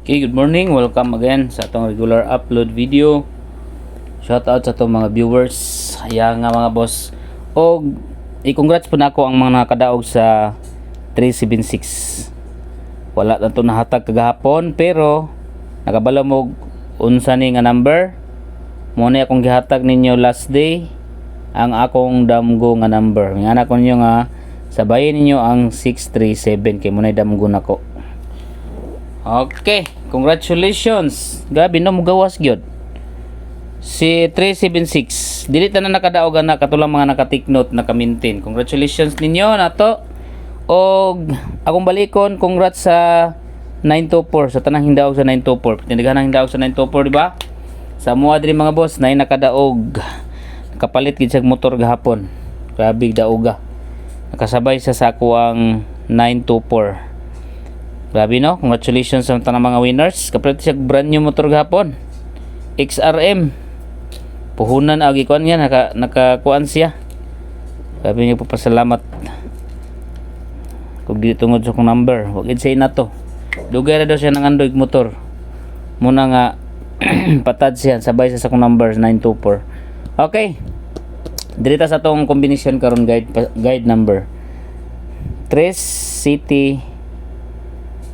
Okay, good morning. Welcome again sa atong regular upload video. Shout out sa atong mga viewers. Haya nga mga boss. O i-congrats po na ako ang mga nakadaog sa 376. Wala na ito nahatag kagahapon pero nakabala mo unsa ni nga number. Muna akong gihatag ninyo last day ang akong damgo nga number. Nga na ko ninyo nga sabayin ninyo ang 637 kay muna damgo nako. Okay, congratulations. Gabi no mugawas gyud. Si 376. Dili ta na nakadaog na katulang mga naka-take note, naka-maintain. Congratulations ninyo nato. Og akong balikon, congrats sa 924 sa tanang hindaog sa 924. Tindaganang hindaog sa 924, di ba? Sa mua diri mga boss, nay nakadaog. Nakapalit gid sa motor gahapon. Grabe daoga. Nakasabay sa ako ang 924. Grabe no, congratulations sa tanang mga winners. Kapalit siya brand new motor gahapon. XRM. Puhunan agi kuan niya, nakakuan siya. Grabe niyo po pasalamat. Kung di tungod sa kong number, wag gid say na to. Dugay ra daw siya ng Android motor. Muna nga patad siya sabay sa kong number 924. Okay. Dirita sa tong combination karon guide number. 3 city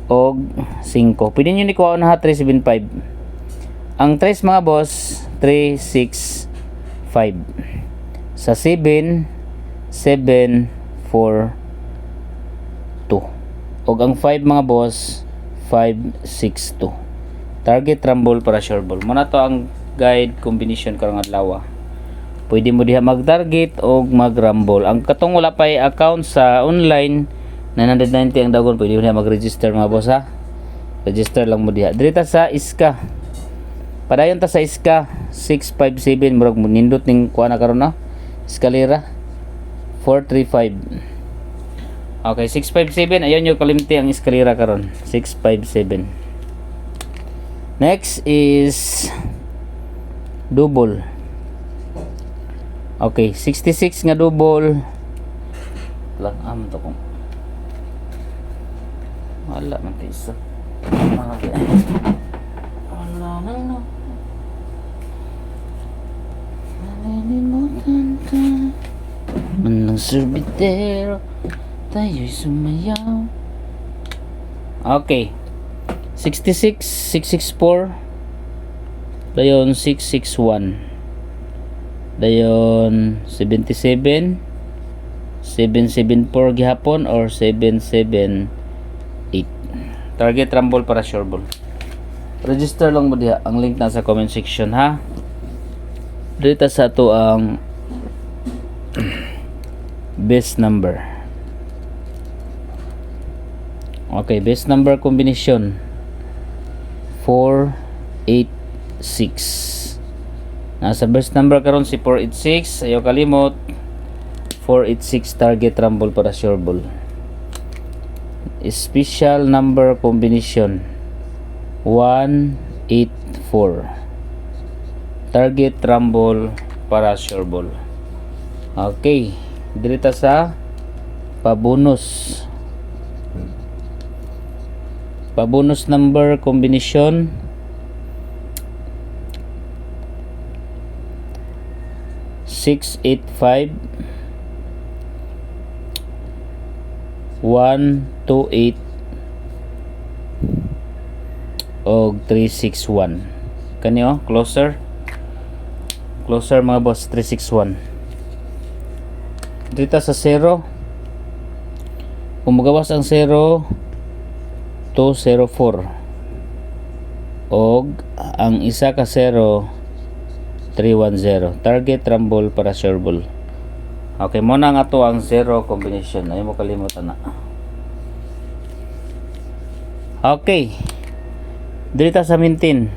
og 5. Pwede nyo ni kuha na ha 375. Ang 3 mga boss 365. Sa 7 742. Og ang 5 mga boss 562. Target rumble para sure ball. Muna to ang guide combination karong adlaw. Pwede mo diha mag-target o mag-rumble. Ang katong wala pa account sa online 990 ang dagon, pwede mo diha mag-register mga boss ha. Register lang mo diha. Dirita sa Iska. Padayon ta sa Iska 657 murag mo nindot ning kuha na karon na. Eskalera 435. Okay, 657 ayon yung kalimti ang eskalera karon. 657. Next is double. Okay, 66 nga double. Lang am to kung wala man tayo isa. Wala na no. Nalilimutan ka man ng sorbitero, tayo'y sumayaw. Okay, 66, 664, dayon 661, dayon 77, 774 gihapon or 778. Target rumble para sure ball. Register lang mo diha. Ang link nasa comment section ha. Dito sa to ang best number. Okay, best number combination 486. Nasa best number karon si 486. Ayaw kalimot 486 target rumble para sure ball. Special number combination 184 target rumble para sure ball. Okay, dirita sa pabonus number combination 685 128 og 361. Kanyo closer mga boss 361. Dito sa 0 kung magawas ang 0 204 og ang isa ka 0 310 target rumble para sure ball. Okay, muna nga to ang 0 combination. Ayaw mo kalimutan na. Okay. Dito sa maintain.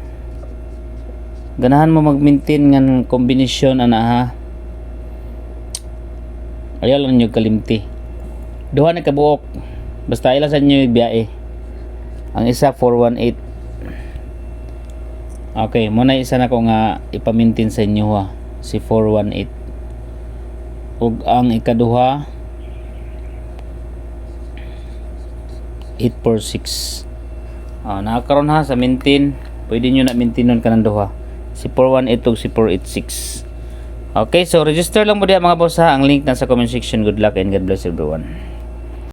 Ganahan mo mag-maintain ng combination ana ha. Ayaw lang nyo kalimti. Duha na kabuok. Basta ila sa nyo biyae. Ang isa 418. Okay, muna isa na ko nga ipamintin sa inyo ha. Si 418. ug ang ikaduha 846. Nakakaroon ha sa maintain. Pwede nyo na maintain kanang duha. Si 4182, si 486. Okay, so register lang mo diya mga boss ha. Ang link nasa comment section. Good luck and God bless everyone.